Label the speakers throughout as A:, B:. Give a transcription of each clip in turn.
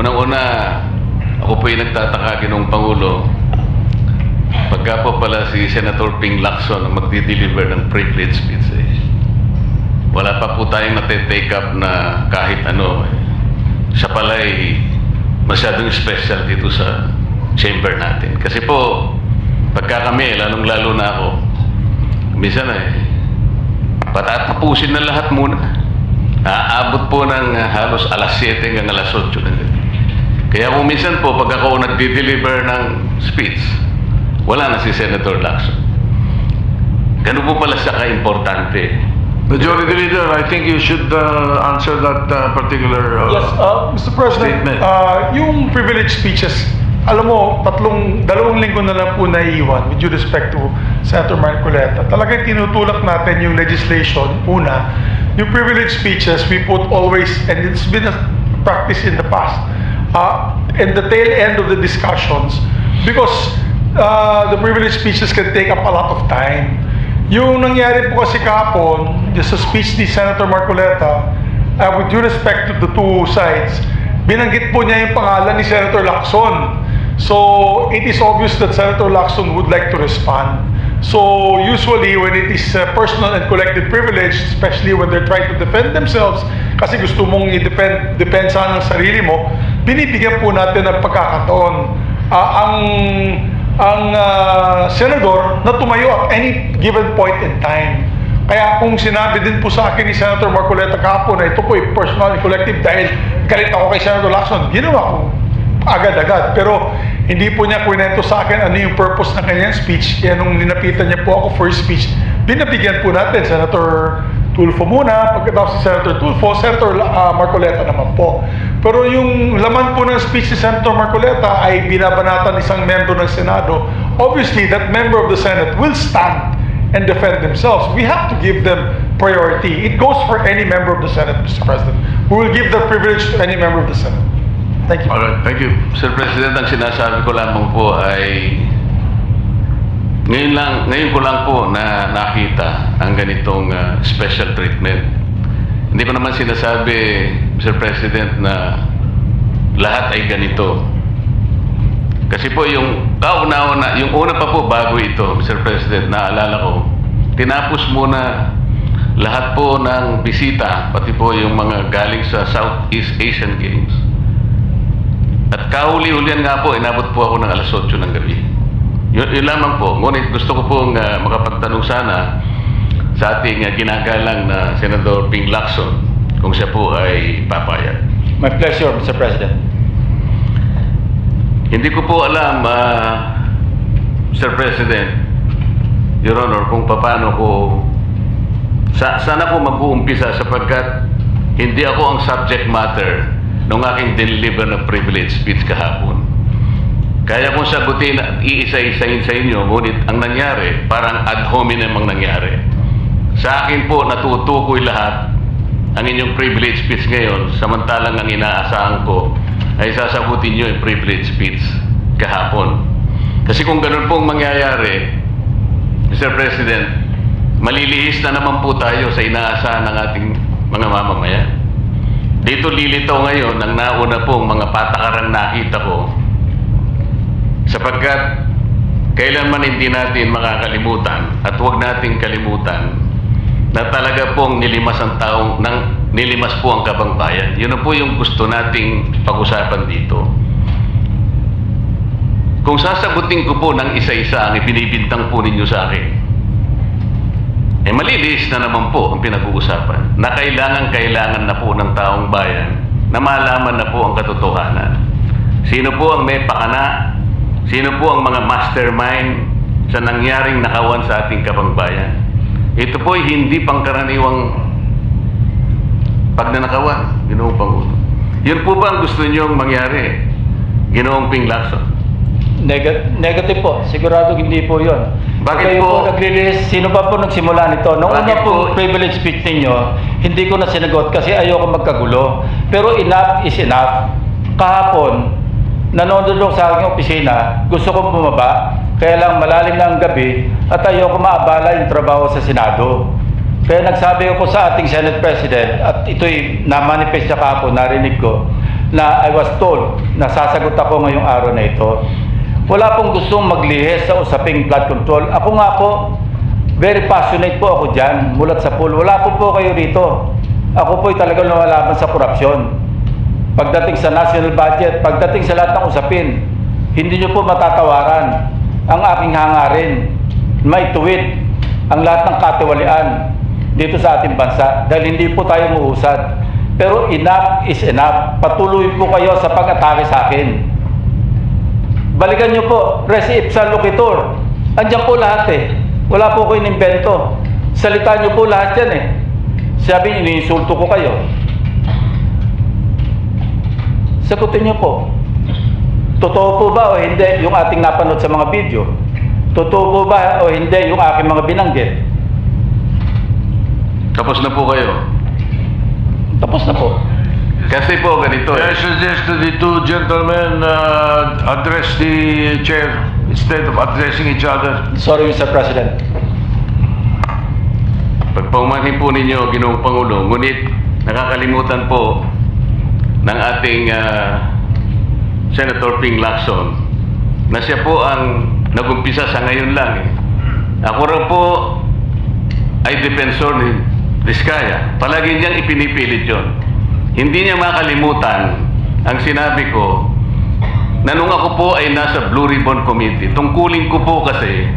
A: Unang-una, ako po yung nagtataka, Ginoong Pangulo, pagka po pala si Senator Ping Lacson ang magdi-deliver ng privilege speech, wala pa po tayong nate-take up na kahit ano. Siya pala ay masyadong special dito sa chamber natin. Kasi po, pagka kami, lalong-lalo na ako, minsan patatapusin na lahat muna. Aabot po ng halos alas 7 hanggang alas 8 ng gabi. Kaya kung minsan po, pag ako nag-deliver ng speech, wala na si Senator Lacson. Ganun po pala siya ka-importante.
B: Majority Leader, I think you should answer that particular
C: Yes, Mr. President,
B: statement.
C: yung privilege speeches, alam mo, dalawang linggo na lang po naiiwan with due respect to Senator Marcoleta. Talagang tinutulak natin yung legislation, una, yung privilege speeches, we put always, and it's been a practice in the past, in the tail end of the discussions, because the privilege speeches can take up a lot of time. Yung nangyari po kasi kahapon, just sa speech ni Senator Marcoleta, with due respect to the two sides, binanggit po niya yung pangalan ni Senator Lacson. So, it is obvious that Senator Lacson would like to respond. So, usually, when it is personal and collective privilege, especially when they're trying to defend themselves, kasi gusto mong i-depensa ng sarili mo, binibigyan po natin ng pagkakataon. Ang senador na tumayo at any given point in time. Kaya kung sinabi din po sa akin ni Senator Marcoleta kahapon na ito po ay personal and collective dahil galit ako kay Senator Lacson, ginawa ko agad-agad. Pero hindi po niya kwento sa akin ano yung purpose ng kanyang speech. Kaya nung ninapitan niya po ako for his speech, binabigyan po natin Senator Tulfo muna, pagkatapos si Senator Tulfo, Senator Marcoleta naman po. Pero yung laman po ng speech ni Senator Marcoleta ay binabanatan isang member ng Senado. Obviously, that member of the Senate will stand and defend themselves. We have to give them priority. It goes for any member of the Senate, Mr. President. We will give the privilege to any member of the Senate. Thank you.
B: All right, thank you.
A: Sir President, ang sinasabi ko lamang po ay ngayon ko lang po na nakita ang ganitong special treatment. Hindi ko naman sinasabi, Mr. President, na lahat ay ganito. Kasi po yung kauna-una, yung una pa po bago ito, Mr. President, naalala ko, tinapos muna lahat po ng bisita, pati po yung mga galing sa Southeast Asian Games. At kahuli-hulian nga po, inabot po ako ng alas 8 ng gabi. Yun lamang po. Ngunit gusto ko pong makapagtanong sana sa ating ginagalang na Senator Ping Lacson kung siya po ay papayag.
D: My pleasure, Mr. President.
A: Hindi ko po alam, Mr. President, Your Honor, kung paano ko sana ko mag-uumpisa sapagkat hindi ako ang subject matter ng aking deliver na privilege speech kahapon. Kaya kong sagutin at iisa-isahin sa inyo, ngunit ang nangyari, parang ad hominem ang nangyari. Sa akin po, natutukoy lahat ang inyong privilege speech ngayon, samantalang ang inaasahan ko ay sasagutin nyo yung privilege speech kahapon. Kasi kung ganun pong mangyayari, Mr. President, malilihis na naman po tayo sa inaasahan ng ating mga mamamayan. Dito lilitaw ngayon ang nauna pong mga patakarang nakita ko, sapagkat kailanman hindi natin makakalimutan at huwag nating kalimutan na talaga pong nilimas po ang Kabangbayan. Yun po yung gusto nating pag-usapan dito. Kung sasagutin ko po ng isa-isa ang ibinibintang po ninyo sa akin, malilihis na naman po ang pinag-uusapan na kailangan na po ng taong bayan na malaman na po ang katotohanan. Sino po ang may pakana? Sino po ang mga mastermind sa nangyaring nakawan sa ating Kabangbayan? Ito po ay hindi pangkaraniwang pagnanakawan, Ginoong Pangulo. Yun po ba ang gusto niyong mangyari, Ginoong Ping Lacson?
D: Negative po. Sigurado hindi po yun.
A: Bakit
D: Kayo
A: po?
D: nag-release, sino ba po nagsimula nito? Nung
A: Bakit
D: una
A: po?
D: po privilege speech ninyo, hindi ko na sinagot kasi ayoko magkagulo. Pero enough is enough. Kahapon, nanonood ako sa aking opisina, gusto kong bumaba, kaya lang malalim na ang gabi at ayoko maabala yung trabaho sa Senado. Kaya nagsabi ako sa ating Senate President at ito'y na-manifest niya kahapon, narinig ko, na I was told na sasagot ako ngayong araw na ito. Wala pong gustong maglihis sa usaping flood control. Ako nga po, very passionate po ako dyan, mulat sa pool. Wala po kayo rito. Ako po'y talagang lumalaban sa korupsyon. Pagdating sa national budget, pagdating sa lahat ng usapin, hindi nyo po matatawaran ang aking hangarin. May tuwid ang lahat ng katiwalian dito sa ating bansa dahil hindi po tayo muusad. Pero enough is enough. Patuloy po kayo sa pag-atake sa akin. Balikan nyo po, res ipsa loquitur. Andiyan po lahat eh. Wala po ko inimbento. Salita nyo po lahat yan eh. Sabi nyo, iniinsulto ko kayo. Sagutin nyo po. Totoo po ba o hindi yung ating napanood sa mga video? Totoo po ba o hindi yung aking mga binanggit?
A: Tapos na po kayo.
D: Tapos na po.
A: Kasi po ganito
B: I
A: eh.
B: suggest that the two gentlemen address the chair instead of addressing each other.
D: Sorry, Mr. President.
A: Pagpaumanhin po ninyo, Ginoong Pangulo, ngunit nakakalimutan po ng ating Senator Ping Lacson na siya po ang nagumpisa sa ngayon lang eh. Ako rin po ay defensor ni Vizcaya. Palagi niyang ipinipilit yun. Hindi niya makalimutan ang sinabi ko na nung ako po ay nasa Blue Ribbon Committee, tungkulin ko po kasi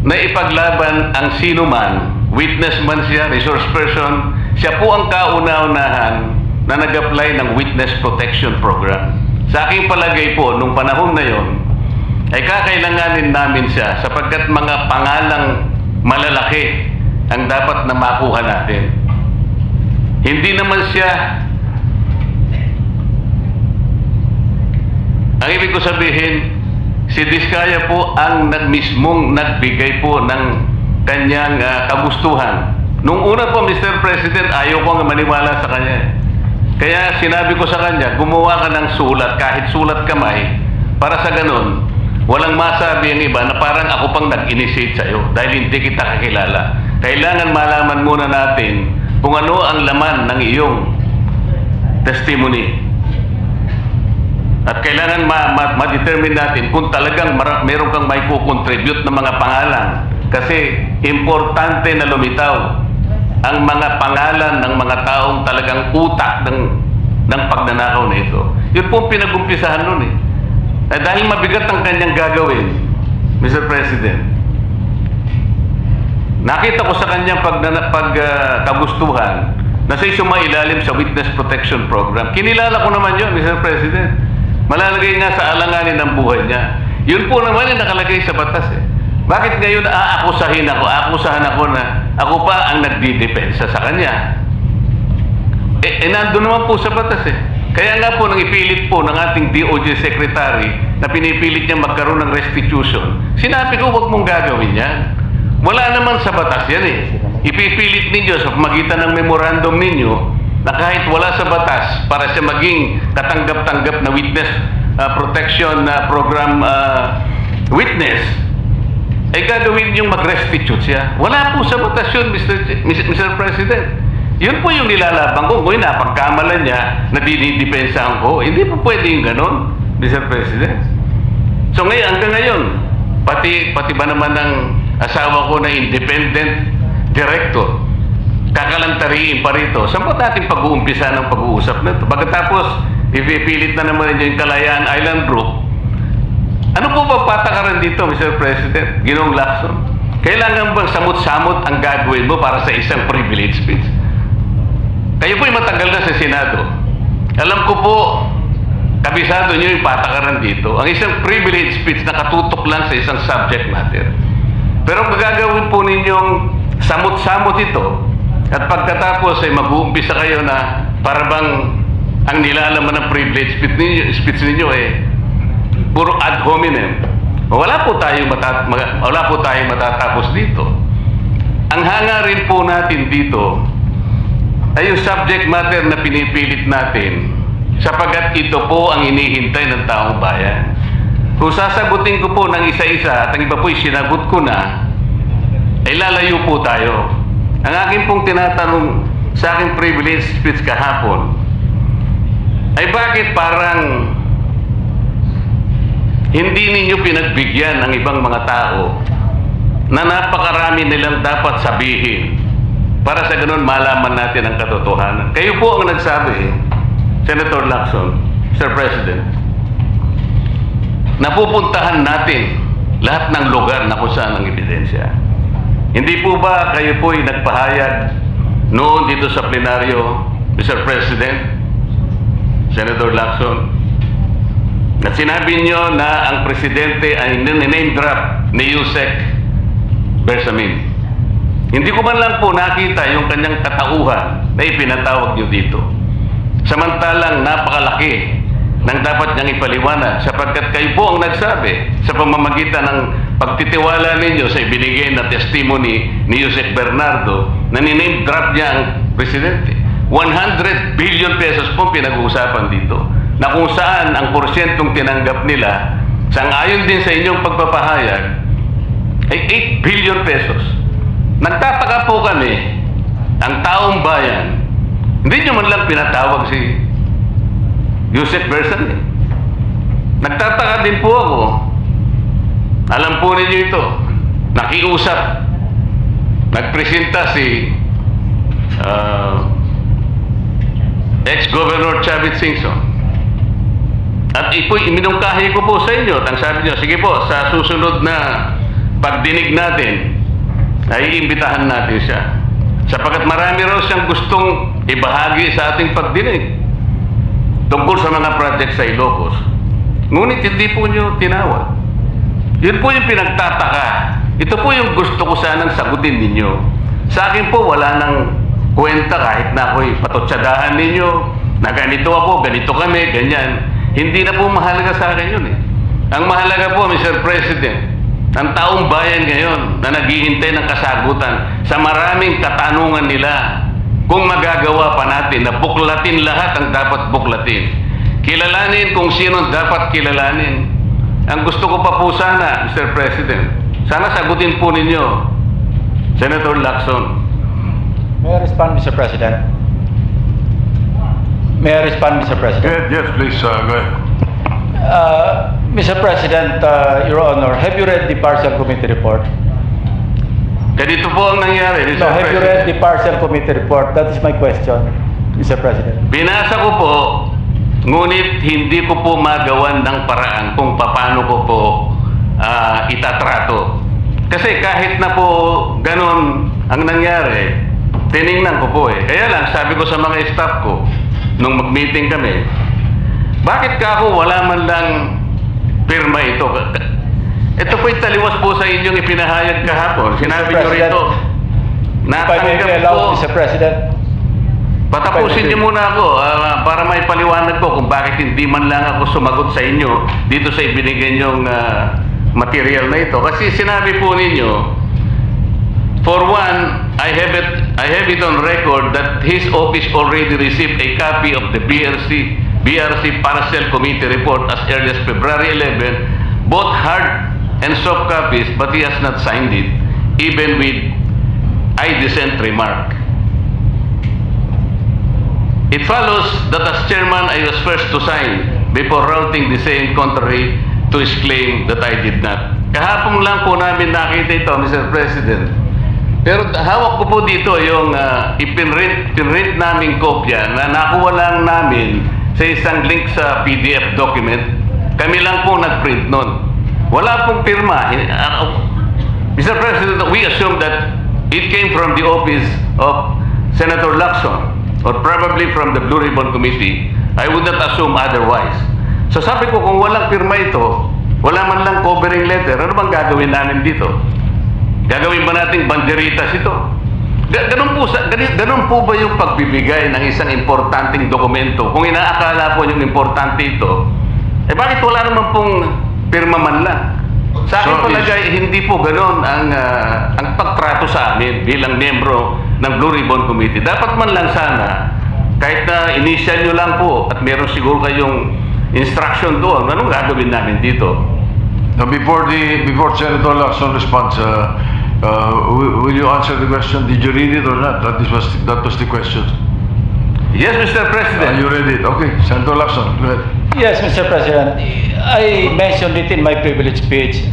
A: na ipaglaban ang sino man, witness man siya, resource person, siya po ang kauna-unahan na nag-apply ng Witness Protection Program. Sa aking palagay po, nung panahon na yon, ay kakailanganin namin siya sapagkat mga pangalang malalaki ang dapat na makuha natin. Hindi naman siya, ang ibig ko sabihin, si Vizcaya po ang mismong nagbigay po ng kanyang kagustuhan. Nung una po, Mr. President, ayaw ko nga maniwala sa kanya. Kaya sinabi ko sa kanya, gumawa ka ng sulat, kahit sulat kamay, para sa ganun, walang masabi ang iba na parang ako pang nag-initiate sa'yo dahil hindi kita kakilala. Kailangan malaman muna natin kung ano ang laman ng iyong testimony. At kailangan ma-determine natin kung talagang meron kang may kukontribute na mga pangalan. Kasi importante na lumitaw ang mga pangalan ng mga taong talagang utak ng pagnanakaw na ito. Yun po pinag-umpisahan nun eh. Dahil mabigat ang kanyang gagawin, Mr. President, nakita ko sa kanyang pagkagustuhan na siya sumailalim sa Witness Protection Program. Kinilala ko naman yun, Mr. President. Malalagay nga sa alanganin ng buhay niya. Yun po naman yung nakalagay sa batas eh. Bakit ngayon aakusahan ako na ako pa ang nagdidepensa sa kanya? Nandun naman po sa batas eh. Kaya nga po nang ipilit po ng ating DOJ Secretary na pinipilit niya magkaroon ng restitution, sinabi ko huwag mong gagawin yan. Wala naman sa batas yan eh. Ipipilit ninyo sa pamagitan ng memorandum ninyo na kahit wala sa batas para siya maging katanggap-tanggap na witness protection program witness, ay gagawin yung mag-restitute siya. Wala po sa batas yun, Mr. President. Yun po yung nilalaban ko. Kung napagkamalan niya na dinidepensahan ko, hindi po pwede yung ganon, Mr. President. So ngayon, hanggang ngayon, pati ba naman ng asawa ko na independent director, kakalantariin pa rito. Saan po natin pag-uumpisa ng pag-uusap na ito? Pagkatapos, ipipilit na naman yung Kalayaan Island Group. Ano po ba patakaran dito, Mr. President? Ginoong Lacson? Kailangan bang samot-samot ang gagawin mo para sa isang privilege speech? Kayo po'y matagal na sa Senado. Alam ko po, kabisado nyo yung patakaran dito. Ang isang privilege speech na katutok lang sa isang subject matter. Pero ang gagawin po ninyong samot-samot ito, at pagkatapos ay mag-uumpisa kayo na parabang ang nilalaman ng privilege speech ninyo eh puro ad hominem. Wala po tayo matatapos dito. Ang hangarin po natin dito ay yung subject matter na pinipilit natin sapagat ito po ang hinihintay ng taong bayan. Kung sasagutin ko po ng isa-isa at ang iba po'y sinagot ko na, ay lalayo po tayo. Ang aking pong tinatanong sa aking privilege speech kahapon, ay bakit parang hindi ninyo pinagbigyan ang ibang mga tao na napakarami nilang dapat sabihin para sa ganun malaman natin ang katotohanan. Kayo po ang nagsabi, Senator Lacson, Mr. President, napupuntahan natin lahat ng lugar na kung saan ang ebidensya. Hindi po ba kayo po'y nagpahayag noon dito sa plenaryo, Mr. President, Senator Lacson, na sinabi nyo na ang presidente ay name drop ni Yusek Bersamin. Hindi ko man lang po nakita yung kanyang katauhan na ipinatawag nyo dito. Samantalang napakalaki ng dapat niyang ipaliwanag sapagkat kayo po ang nagsabi sa pamamagitan ng pagtitiwala ninyo sa ibinigay na testimony ni Yusek Bernardo na niname drop niya ang presidente. 100 billion pesos po pinag-uusapan dito na kung saan ang porsyentong tinanggap nila sang-ayon din sa inyong pagpapahayag ay 8 billion pesos. Nagtataka po kami, ang taong bayan, hindi nyo man lang pinatawag si Yusek Bersamin. Nagtataka din po ako. Alam po ninyo ito, nakiusap, nagpresenta si ex-Governor Chavit Singson. At iminungkahi ko po sa inyo. Ang sabi niyo, sige po, sa susunod na pagdinig natin, ay iimbitahan natin siya. Sapagkat marami raw siyang gustong ibahagi sa ating pagdinig tungkol sa mga project sa Ilocos. Ngunit hindi po niyo tinawag. Yun po yung pinagtataka. Ito po yung gusto ko sanang sagutin ninyo. Sa akin po, wala nang kwenta kahit na ako'y patutsadahan ninyo na ganito ako, ganito kami, ganyan. Hindi na po mahalaga sa akin yun eh. Ang mahalaga po, Mr. President, ang taong bayan ngayon na naghihintay ng kasagutan sa maraming katanungan nila kung magagawa pa natin na buklatin lahat ang dapat buklatin. Kilalanin kung sino dapat kilalanin. Ang gusto ko pa po sana, Mr. President, sana sagutin po ninyo, Senator Lacson.
D: May I respond, Mr. President? May I respond, Mr. President?
B: Yes, please, go ahead.
D: Mr. President, Your Honor, have you read the partial committee report?
A: Ganito po ang nangyari, Mr.
D: No, have you
A: President.
D: read the partial committee report? That is my question, Mr. President.
A: Binasa ko po, ngunit hindi ko po magawan ng paraan kung paano ko po itatrato. Kasi kahit na po ganun ang nangyari, tiningnan ko po eh. Kaya lang, sabi ko sa mga staff ko, nung mag-meeting kami, bakit ka ako wala man lang pirma ito? Ito po'y taliwas po sa inyong ipinahayag kahapon. Sinabi nyo rito,
D: If I may be
A: natanggap
D: allowed,
A: ko.
D: Mr. President.
A: Patapusin niyo muna ako para may paliwanag ko kung bakit hindi man lang ako sumagot sa inyo dito sa ibinigay niyong material na ito. Kasi sinabi po ninyo, for one, I have it on record that his office already received a copy of the BRC Parcel Committee report as early as February 11, both hard and soft copies, but he has not signed it, even with I dissent remark. It follows that as chairman, I was first to sign before routing the same contrary to his claim that I did not. Kahapon lang po namin nakita ito, Mr. President. Pero hawak ko po dito yung ipinrint naming kopya na nakuha lang namin sa isang link sa PDF document. Kami lang po nag-print nun. Wala pong pirma. Mr. President, we assume that it came from the office of Senator Lacson or probably from the Blue Ribbon Committee. I would not assume otherwise. So sabi ko, kung walang pirma ito, wala man lang covering letter, ano bang gagawin namin dito? Gagawin ba nating banderitas ito? Ganun po ba yung pagbibigay ng isang importanteng dokumento? Kung inaakala po yung importante ito, eh bakit wala naman pong pirma man lang? Sa akin talaga, hindi po ganun ang pagtrato sa amin bilang miyembro ng Blue Ribbon Committee. Dapat man lang sana, kahit na initial nyo lang po at meron siguro kayong instruction doon, anong gagawin namin dito?
B: Now, before Senator Lacson responds, will you answer the question? Did you read it or not? That was the question.
A: Yes, Mr.
B: Are
A: President.
B: you ready? Okay, Senator Lacson, go ahead.
D: Yes, Mr. President. I mentioned it in my privilege speech.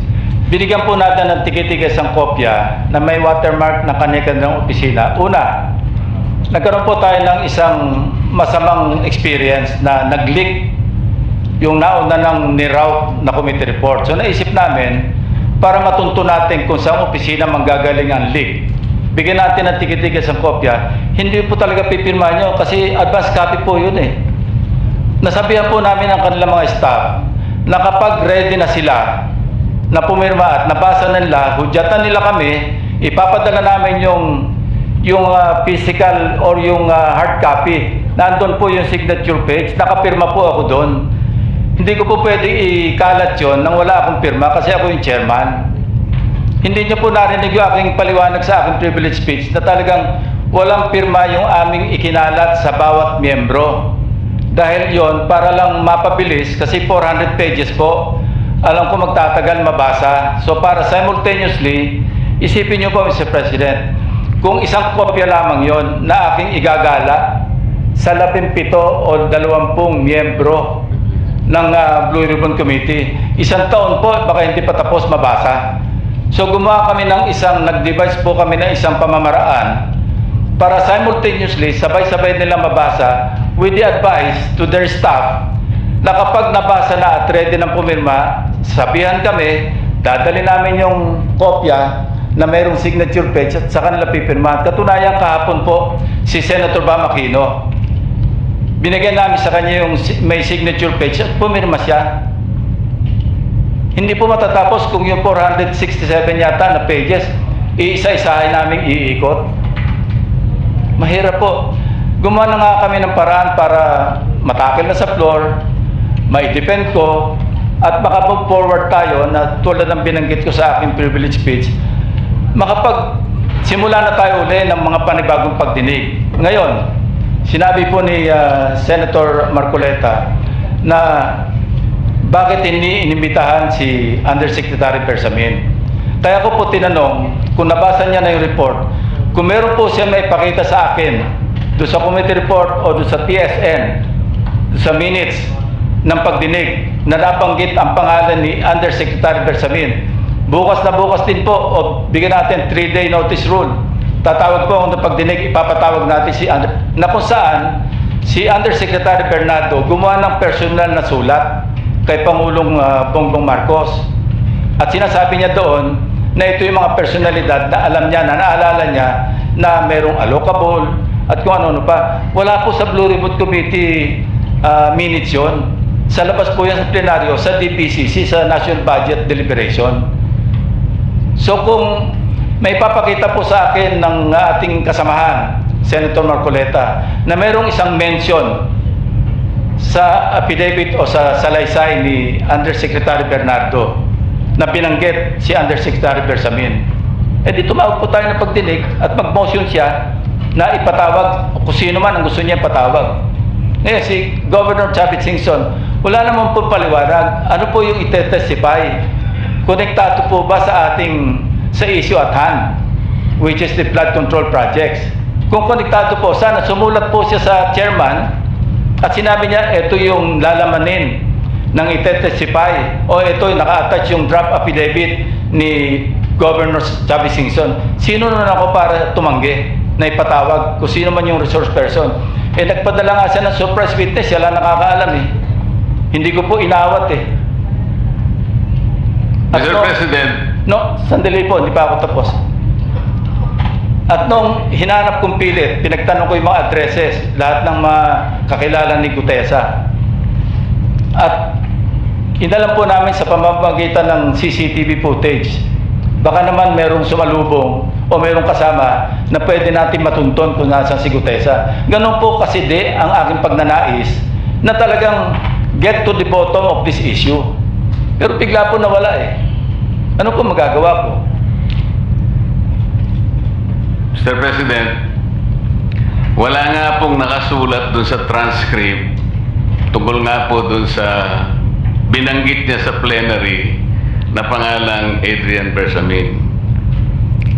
D: Binigyan po natin ng tikitikis ang kopya na may watermark ng kanya-kanyang opisina. Una, nagkaroon po tayo ng isang masamang experience na nag-leak yung nauna ng ni-route na committee report. So naisip namin, para matunto natin kung saan opisina manggagaling ang leak, bigyan natin ng tikitikis ang kopya. Hindi po talaga pipirmahan nyo kasi advance copy po yun eh. Nasabihan po namin ang kanilang mga staff na kapag ready na sila na pumirma at nabasa nila, hudyatan nila kami, ipapadala namin yung physical or yung hard copy. Nandun po yung signature page, nakapirma po ako doon. Hindi ko po pwede ikalat yun nang wala akong pirma kasi ako yung chairman. Hindi niyo po narinig yung aking paliwanag sa aking privilege speech na talagang walang pirma yung aming ikinalat sa bawat miyembro. Dahil yon para lang mapabilis kasi 400 pages po. Alam ko magtatagal mabasa. So para simultaneously, isipin niyo po Mr. President, kung isang kopya lamang yon na aking igagala sa 17 o 20 miyembro ng Blue Ribbon Committee, isang taon po baka hindi pa tapos mabasa. So gumawa kami ng nag-devise po kami ng isang pamamaraan para simultaneously, sabay-sabay nilang mabasa with the advice to their staff na kapag nabasa na at ready ng pumirma, sabihan kami, dadali namin yung kopya na mayroong signature page at sa kanila pipirma. Katunayan kahapon po, si Senator Bam Aquino, binigyan namin sa kanya yung may signature page at pumirma siya. Hindi po matatapos kung yung 467 yata na pages, iisa-isahin namin iikot. Mahirap po. Gumawa na nga kami ng paraan para matakil na sa floor, ma-defend ko, at makapag forward tayo na tulad ng binanggit ko sa aking privilege speech, simula na tayo uli ng mga panibagong pagdinig. Ngayon, sinabi po ni Senator Marcoleta na bakit hindi inimbitahan si Undersecretary Bersamin. Kaya ko po tinanong, kung nabasa niya na yung report, kung meron po siya may pakita sa akin doon sa committee report o doon sa TSN, doon sa minutes ng pagdinig na nabanggit ang pangalan ni Undersecretary Bersamin. Bukas na bukas din po o bigyan natin 3-day notice rule. Tatawag po ako ng pagdinig, ipapatawag natin na kung saan si Undersecretary Bernardo gumawa ng personal na sulat kay Pangulong Bongbong Marcos. At sinasabi niya doon na ito yung mga personalidad na alam niya, na naalala niya na merong allocable at kung ano pa. Wala po sa Blue Ribbon Committee minutes yun. Sa labas po yan sa plenaryo, sa DPCC, sa National Budget Deliberation. So kung may papakita po sa akin ng ating kasamahan, Senator Marcoleta, na mayroong isang mention sa affidavit o sa salaysay ni Undersecretary Bernardo na binanggit si Undersecretary Bersamin, di tumawag po tayo ng pagdinig at mag-motion siya na ipatawag kung sino man ang gusto niya ipatawag. Ngayon, si Governor Chavit Singson, wala naman po paliwanag. Ano po yung ite-testify? Konektado po ba sa issue at hand, which is the flood control projects? Kung konektado po, sana sumulat po siya sa chairman at sinabi niya, ito yung lalamanin ng ite-testify o ito yung naka-attach yung draft affidavit ni Governor Chavit Singson. Sino na ako para tumanggi na ipatawag kung sino man yung resource person? Nagpadala nga siya ng surprise witness, siya lang nakakaalam eh. Hindi ko po inawat eh.
A: Mr. President.
D: No, sandali po, hindi pa ako tapos. At nung hinanap kong pilit, pinagtanong ko yung mga addresses, lahat ng mga kakilala ni Gutesa. At inalam po namin sa pamamagitan ng CCTV footage, baka naman merong sumalubong o merong kasama na pwede natin matunton kung nasaan si Gutesa. Ganun po kasi ang aking pagnanais na talagang get to the bottom of this issue. Pero bigla po nawala eh. Ano po magagawa ko?
A: Mr. President, wala nga pong nakasulat dun sa transcript tungkol nga po dun sa binanggit niya sa plenary na pangalang Adrian Bersamin.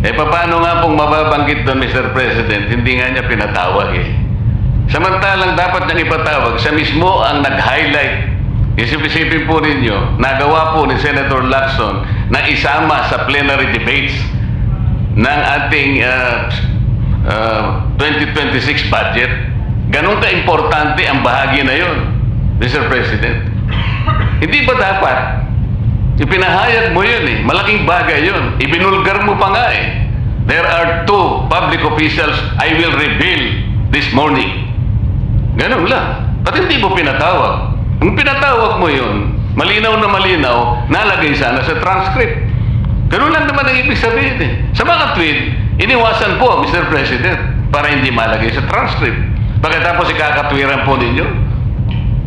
A: Paano nga pong mababanggit doon, Mr. President? Hindi nga niya pinatawag eh. Samantalang dapat niyang ipatawag, siya mismo ang nag-highlight. Isip-isipin po ninyo, nagawa po ni Senator Lacson na isama sa plenary debates ng ating 2026 budget. Ganon ka-importante ang bahagi na yon, Mr. President. Hindi ba dapat ipinahayag mo yun eh? Malaking bagay yun. Ibinulgar mo pa nga eh. There are 2 public officials I will reveal this morning. Ganun lang. Ba't hindi mo pinatawag? Kung pinatawag mo yun, malinaw na malinaw, nalagay sana sa transcript. Ganun lang naman ang ibig sabihin eh. Sa mga tweet, iniwasan po, Mr. President, para hindi malagay sa transcript. Pagkatapos ikakatwiran po ninyo,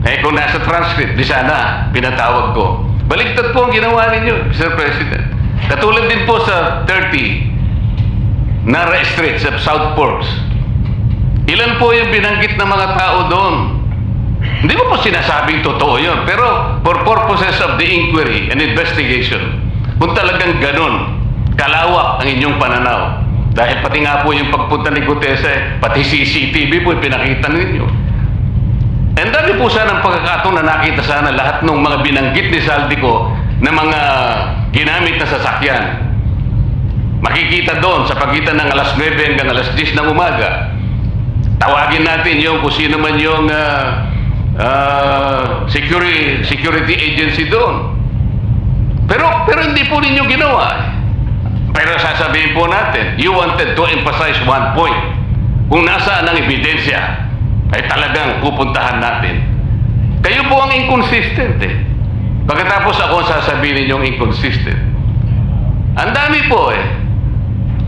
A: eh kung nasa transcript, di sana pinatawag ko. Baligtad po ang ginawa ninyo, Mr. President. Katulad din po sa 30 Nara Street sa South Forks. Ilan po yung binanggit ng mga tao doon? Hindi ko po sinasabing totoo yun, pero for purposes of the inquiry and investigation, kung talagang ganun, kalawak ang inyong pananaw, dahil pati nga po yung pagpunta ni Gutese, pati CCTV po yung pinakita ninyo. And dami po sana ang pagkakataon na nakita sana lahat ng mga binanggit ni Saldico na mga ginamit na sasakyan. Makikita doon sa pagitan ng alas 9 hanggang alas 10 ng umaga. Tawagin natin yung kung sino man yung security agency doon. Pero hindi po ninyo ginawa. Pero sasabihin po natin, you wanted to emphasize one point. Kung nasaan ang ebidensya, ay talagang pupuntahan natin. Kayo po ang inconsistent eh. Pagkatapos ako ang sasabihin ninyong inconsistent. Ang dami po eh.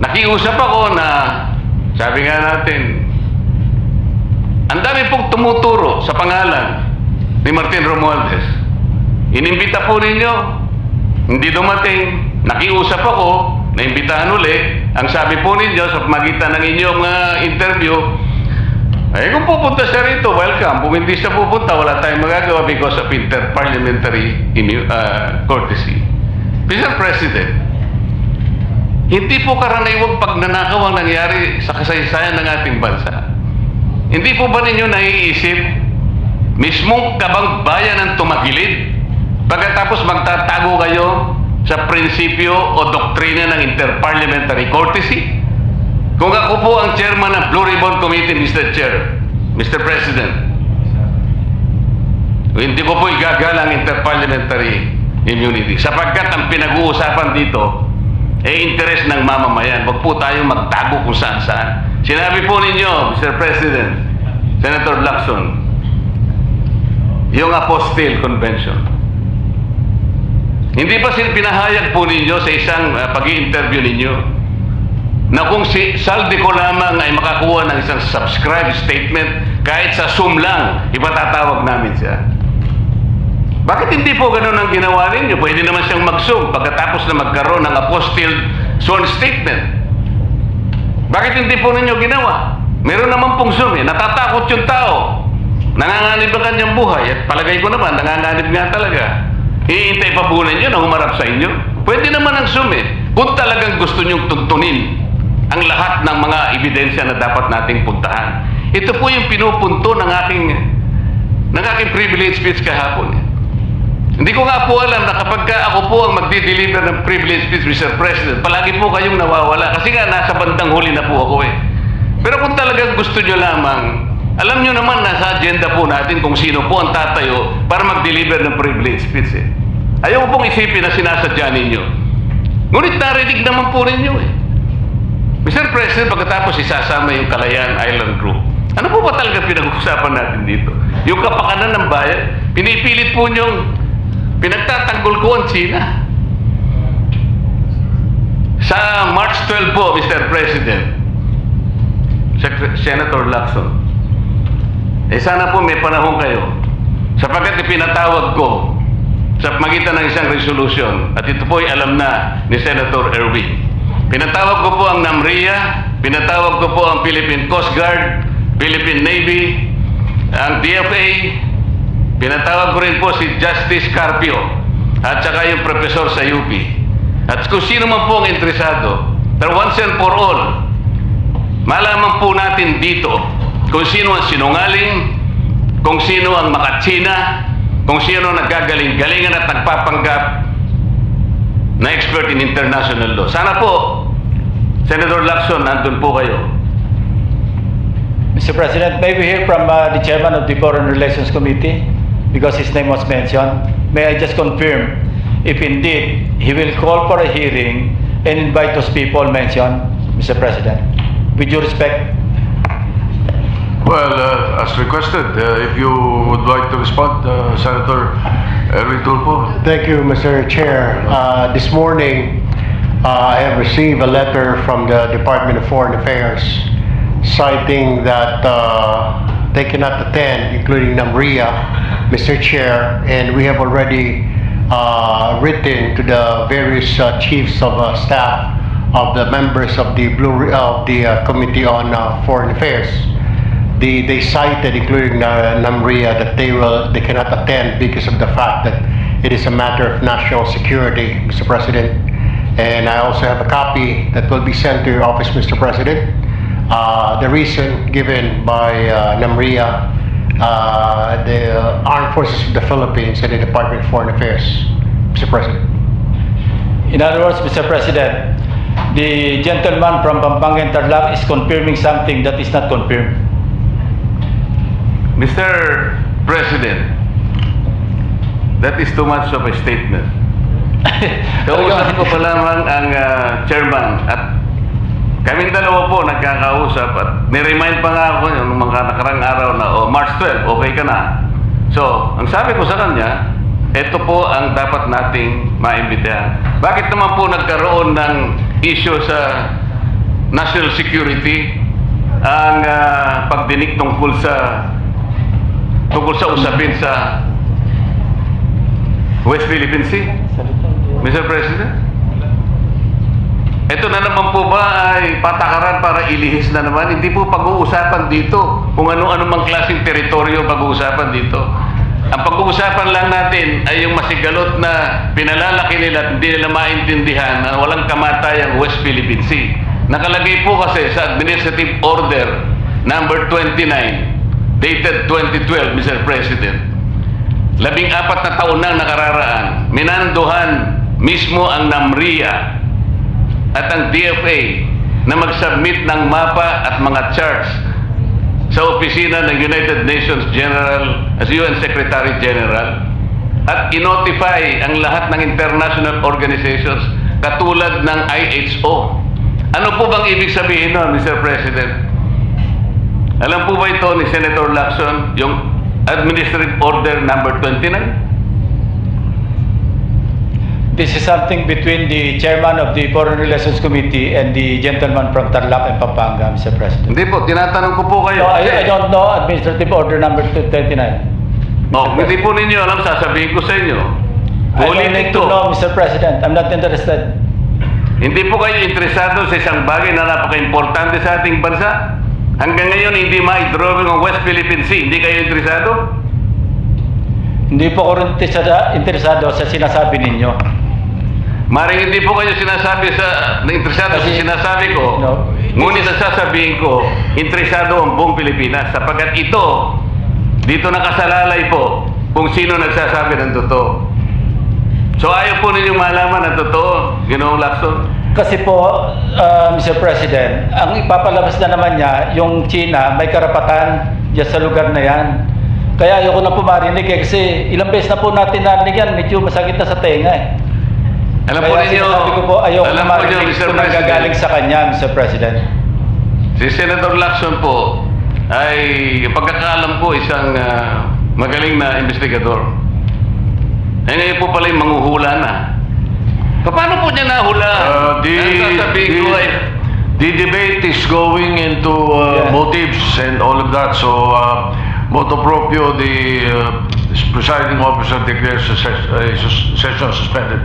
A: Nakiusap ako na, sabi nga natin, ang dami pong tumuturo sa pangalan ni Martin Romualdez. Inimbita po ninyo, hindi dumating. Nakiusap ako, naimbitahan uli. Ang sabi po ninyo sa magitan ng inyong interview, ay kung pupunta siya rito, welcome. Kung hindi siya pupunta, wala tayong magagawa because of inter-parliamentary courtesy. Mr. President, hindi po karaniwang pagnanakaw ang nangyari sa kasaysayan ng ating bansa. Hindi po ba ninyo naiisip, mismong kabang bayan ang tumagilid, pagkatapos magtatago kayo sa prinsipyo o doktrina ng inter-parliamentary courtesy? Kung ako po ang chairman ng Blue Ribbon Committee, Mr. Chair, Mr. President, hindi ko po igagalang inter-parliamentary immunity sapagkat ang pinag-uusapan dito interest ng mamamayan. Huwag po tayong magtago kung saan-saan. Sinabi po ninyo, Mr. President, Senator Lacson, yung Apostille Convention. Hindi ba pinahayag po ninyo sa isang pag-i-interview ninyo na kung si Saldico lamang ay makakuha ng isang subscribe statement, kahit sa Zoom lang, ipatatawag namin siya. Bakit hindi po ganun ang ginawa ninyo? Pwede naman siyang mag-Zoom pagkatapos na magkaroon ng apostille sworn statement. Bakit hindi po ninyo ginawa? Meron naman pong Zoom eh. Natatakot yung tao. Nanganganib ang kanyang buhay. At palagay ko naman, nanganganib nga talaga. Hiintay pa po ninyo na humarap sa inyo. Pwede naman ang Zoom eh. Kung talagang gusto nyong tuntunin ang lahat ng mga ebidensya na dapat nating puntahan. Ito po yung pinupunto ng aking privilege speech kahapon. Hindi ko nga po alam na kapag ako po ang magdi-deliver ng privilege speech, Mr. President, palagi po kayong nawawala. Kasi nga, nasa bandang huli na po ako eh. Pero kung talagang gusto nyo lamang, alam nyo naman, nasa agenda po natin kung sino po ang tatayo para mag-deliver ng privilege speech eh. Ayaw pong isipin na sinasadya ninyo. Ngunit narinig naman po ninyo eh. Mr. President, pagkatapos isasama yung Kalayaan Island Group, ano po ba talaga pinag-uusapan natin dito? Yung kapakanan ng bayan, pinipilit po nyong pinagtatanggol ko ang China. Sa March 12 po, Mr. President, Senator Lacson, sana po may panahon kayo sapagkat ipinatawag ko sa magitan ng isang resolution at ito po ay alam na ni Senator Erwin. Pinatawag ko po ang NAMRIA, pinatawag ko po ang Philippine Coast Guard, Philippine Navy, ang DFA, pinatawag ko rin po si Justice Carpio at saka yung professor sa UP. At kung sino man po ang interesado, that once and for all, malaman po natin dito kung sino ang sinungaling, kung sino ang makatsina, kung sino ang naggagaling-galingan at nagpapanggap na expert in international law. Sana po, Senator Lacson, nandun po kayo.
D: Mr. President, may we hear from the chairman of the Foreign Relations Committee because his name was mentioned. May I just confirm if indeed he will call for a hearing and invite those people mentioned, Mr. President? With due respect.
B: Well, as requested, if you would like to respond, Senator Erwin Tulfo.
E: Thank you, Mr. Chair. This morning, I have received a letter from the Department of Foreign Affairs citing that they cannot attend, including NAMRIA, Mr. Chair, and we have already written to the various chiefs of staff of the members of the Committee on Foreign Affairs. They cited, including NAMRIA, that they cannot attend because of the fact that it is a matter of national security, Mr. President. And I also have a copy that will be sent to your office, Mr. President. The reason given by NAMRIA, the Armed Forces of the Philippines, and the Department of Foreign Affairs, Mr. President.
D: In other words, Mr. President, the gentleman from Pampanga and Tarlac is confirming something that is not confirmed.
A: Mr. President, that is too much of a statement. Kausap ko pa lamang ang chairman at kaming dalawa po nagkakausap at niremind pa nga ako yung mga nakarang araw na March 12, okay ka na. So, ang sabi ko sa kanya, ito po ang dapat nating maimbitahan. Bakit naman po nagkaroon ng issue sa national security ang pagdinig tungkol sa usapin sa West Philippine Sea? Mr. President? Ito na naman po ba ay patakaran para ilihis na naman? Hindi po pag-uusapan dito kung ano-ano mang klaseng teritoryo pag-uusapan dito. Ang pag-uusapan lang natin ay yung masigalot na pinalalaki nila at hindi nila maintindihan na walang kamatay ang West Philippine Sea. Nakalagay po kasi sa Administrative Order number 29 dated 2012, Mr. President. 14 na taon nang nakararaan, minanduhan mismo ang NAMRIA at ang DFA na mag-submit ng mapa at mga charts sa opisina ng United Nations General as UN Secretary General at i-notify ang lahat ng international organizations katulad ng IHO. Ano po bang ibig sabihin nun, Mr. President? Alam po ba ito ni Senator Lacson, yung Administrative Order number 29?
D: This is something between the chairman of the Foreign Relations Committee and the gentleman from Tarlac and Pampanga, Mr. President.
A: Hindi po, tinatanong ko po kayo.
D: No, I don't know Administrative Order number 29.
A: Oh, hindi po ninyo alam, sasabihin ko sa inyo.
D: I don't
A: Ulitin
D: need to
A: to.
D: know, Mr. President. I'm not interested.
A: Hindi po kayo interesado sa isang bagay na napaka-importante sa ating bansa? Hanggang ngayon, hindi ma-drawing ang West Philippine Sea. Hindi kayo interesado?
D: Hindi po ako rin interesado sa sinasabi ninyo.
A: Maring hindi po kayo sinasabi interesado sa
D: Kasi-
A: sinasabi ko.
D: No.
A: Ngunit ang sasabihin ko, interesado ang buong Pilipinas. Sapagkat ito, dito nakasalalay po kung sino nagsasabi ng totoo. So ayaw po ninyong malaman ang totoo, Ginoong Lacson?
D: Kasi po, Mr. President, ang ipapalabas na naman niya, yung China, may karapatan dyan sa lugar na yan. Kaya ayoko na po marinig kasi ilang beses na po natin narinig yan, medyo masakit na sa tenga eh.
A: Alam po
D: Kaya
A: ninyo,
D: sinasabi ko po, ayoko
A: alam
D: na
A: po ninyo,
D: marinig
A: Mr.
D: kung
A: President,
D: nanggagaling sa kanya, Mr. President.
A: si Senator Lacson po ay pagkakaalam ko isang magaling na investigador. Eh ngayon po pala yung manghuhula na. Paano po niya nahula? Ang sasabihin ko ay,
B: The debate is going into
D: Yeah.
B: motives and all of that. So, motu proprio, the presiding officer declares the session suspended.